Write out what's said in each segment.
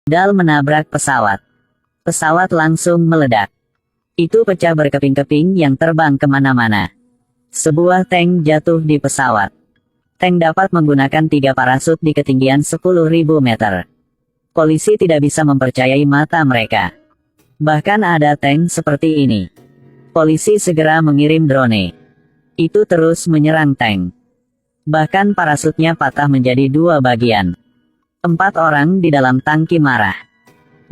Dal menabrak pesawat. Pesawat langsung meledak. Itu pecah berkeping-keping yang terbang kemana-mana. Sebuah tank jatuh di pesawat. Tank dapat menggunakan 3 parasut di ketinggian 10.000 meter. Polisi tidak bisa mempercayai mata mereka. Bahkan ada tank seperti ini. Polisi segera mengirim drone. Itu terus menyerang tank. Bahkan parasutnya patah menjadi 2 bagian. 4 orang di dalam tangki marah.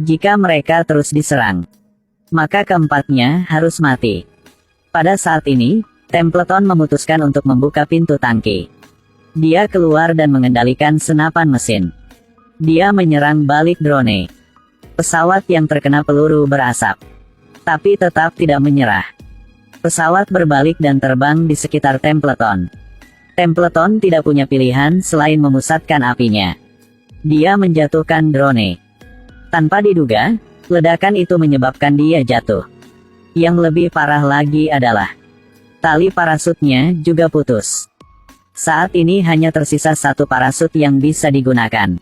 Jika mereka terus diserang, maka keempatnya harus mati. Pada saat ini, Templeton memutuskan untuk membuka pintu tangki. Dia keluar dan mengendalikan senapan mesin. Dia menyerang balik drone. Pesawat yang terkena peluru berasap, tapi tetap tidak menyerah. Pesawat berbalik dan terbang di sekitar Templeton. Templeton tidak punya pilihan selain memusatkan apinya. Dia menjatuhkan drone. Tanpa diduga, ledakan itu menyebabkan dia jatuh. Yang lebih parah lagi adalah tali parasutnya juga putus. Saat ini hanya tersisa 1 parasut yang bisa digunakan.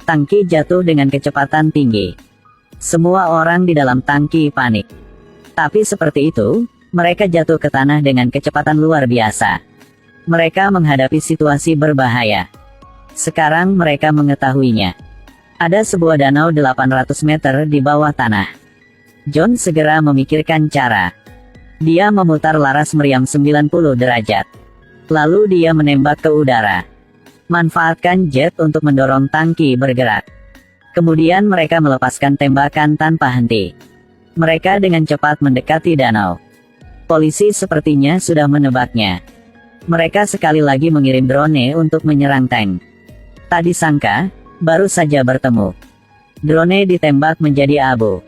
Tangki jatuh dengan kecepatan tinggi. Semua orang di dalam tangki panik. Tapi seperti itu, mereka jatuh ke tanah dengan kecepatan luar biasa. Mereka menghadapi situasi berbahaya. Sekarang mereka mengetahuinya. Ada sebuah danau 800 meter di bawah tanah. John segera memikirkan cara. Dia memutar laras meriam 90 derajat. Lalu dia menembak ke udara. Manfaatkan jet untuk mendorong tangki bergerak. Kemudian mereka melepaskan tembakan tanpa henti. Mereka dengan cepat mendekati danau. Polisi sepertinya sudah menebaknya. Mereka sekali lagi mengirim drone untuk menyerang tank. Tak disangka, baru saja bertemu. Drone ditembak menjadi abu.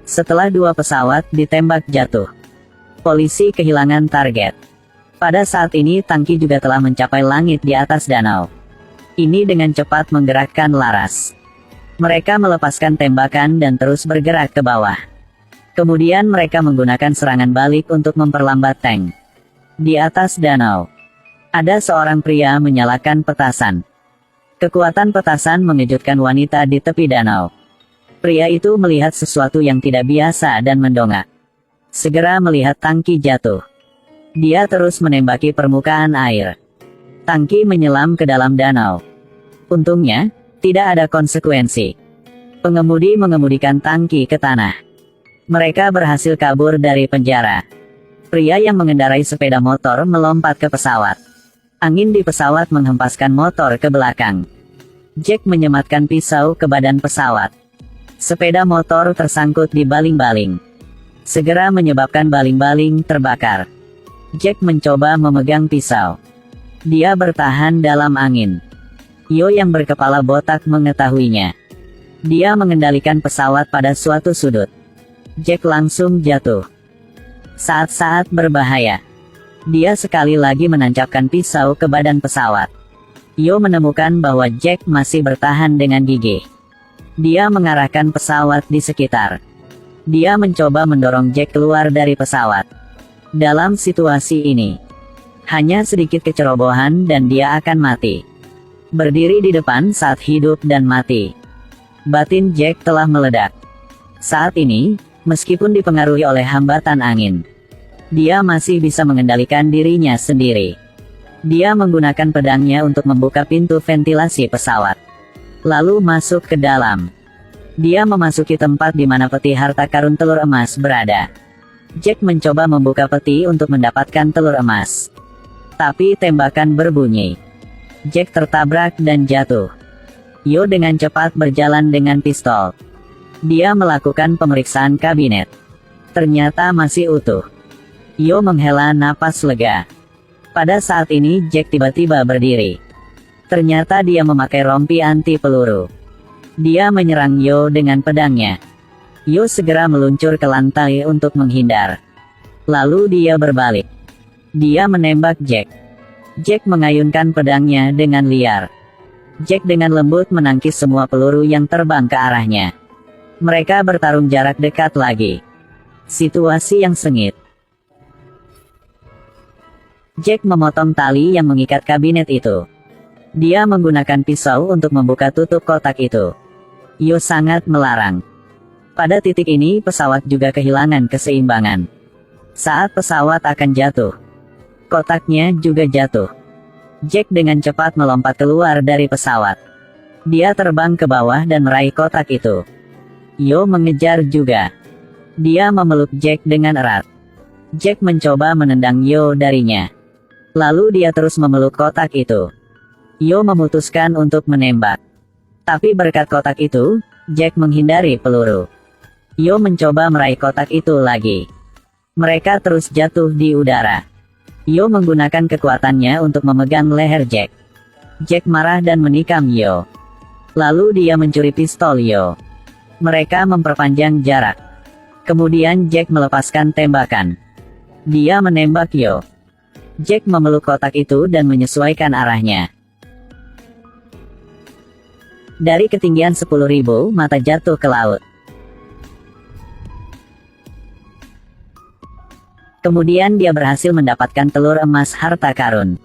Setelah 2 pesawat ditembak jatuh. Polisi kehilangan target. Pada saat ini tangki juga telah mencapai langit di atas danau. Ini dengan cepat menggerakkan laras. Mereka melepaskan tembakan dan terus bergerak ke bawah. Kemudian mereka menggunakan serangan balik untuk memperlambat tank. Di atas danau, ada seorang pria menyalakan petasan. Kekuatan petasan mengejutkan wanita di tepi danau. Pria itu melihat sesuatu yang tidak biasa dan mendongak. Segera melihat tangki jatuh. Dia terus menembaki permukaan air. Tangki menyelam ke dalam danau. Untungnya, tidak ada konsekuensi. Pengemudi mengemudikan tangki ke tanah. Mereka berhasil kabur dari penjara. Pria yang mengendarai sepeda motor melompat ke pesawat. Angin di pesawat menghempaskan motor ke belakang. Jack menyematkan pisau ke badan pesawat. Sepeda motor tersangkut di baling-baling. Segera menyebabkan baling-baling terbakar. Jack mencoba memegang pisau. Dia bertahan dalam angin. Yo yang berkepala botak mengetahuinya. Dia mengendalikan pesawat pada suatu sudut. Jack langsung jatuh. Saat-saat berbahaya. Dia sekali lagi menancapkan pisau ke badan pesawat. Yo menemukan bahwa Jack masih bertahan dengan gigih. Dia mengarahkan pesawat di sekitar. Dia mencoba mendorong Jack keluar dari pesawat. Dalam situasi ini, hanya sedikit kecerobohan dan dia akan mati. Berdiri di depan saat hidup dan mati. Batin Jack telah meledak. Saat ini, meskipun dipengaruhi oleh hambatan angin, dia masih bisa mengendalikan dirinya sendiri. Dia menggunakan pedangnya untuk membuka pintu ventilasi pesawat. Lalu masuk ke dalam. Dia memasuki tempat di mana peti harta karun telur emas berada. Jack mencoba membuka peti untuk mendapatkan telur emas. Tapi tembakan berbunyi. Jack tertabrak dan jatuh. Yo dengan cepat berjalan dengan pistol. Dia melakukan pemeriksaan kabinet. Ternyata masih utuh. Yo menghela napas lega. Pada saat ini Jack tiba-tiba berdiri. Ternyata dia memakai rompi anti peluru. Dia menyerang Yo dengan pedangnya. Yo segera meluncur ke lantai untuk menghindar. Lalu dia berbalik. Dia menembak Jack. Jack mengayunkan pedangnya dengan liar. Jack dengan lembut menangkis semua peluru yang terbang ke arahnya. Mereka bertarung jarak dekat lagi. Situasi yang sengit. Jack memotong tali yang mengikat kabinet itu. Dia menggunakan pisau untuk membuka tutup kotak itu. Yo sangat melarang. Pada titik ini pesawat juga kehilangan keseimbangan. Saat pesawat akan jatuh, kotaknya juga jatuh. Jack dengan cepat melompat keluar dari pesawat. Dia terbang ke bawah dan meraih kotak itu. Yo mengejar juga. Dia memeluk Jack dengan erat. Jack mencoba menendang Yo darinya. Lalu dia terus memeluk kotak itu. Yo memutuskan untuk menembak. Tapi berkat kotak itu, Jack menghindari peluru. Yo mencoba meraih kotak itu lagi. Mereka terus jatuh di udara. Yo menggunakan kekuatannya untuk memegang leher Jack. Jack marah dan menikam Yo. Lalu dia mencuri pistol Yo. Mereka memperpanjang jarak. Kemudian Jack melepaskan tembakan. Dia menembak Yo. Jack memeluk kotak itu dan menyesuaikan arahnya. Dari ketinggian 10.000 mata jatuh ke laut. Kemudian dia berhasil mendapatkan telur emas harta karun.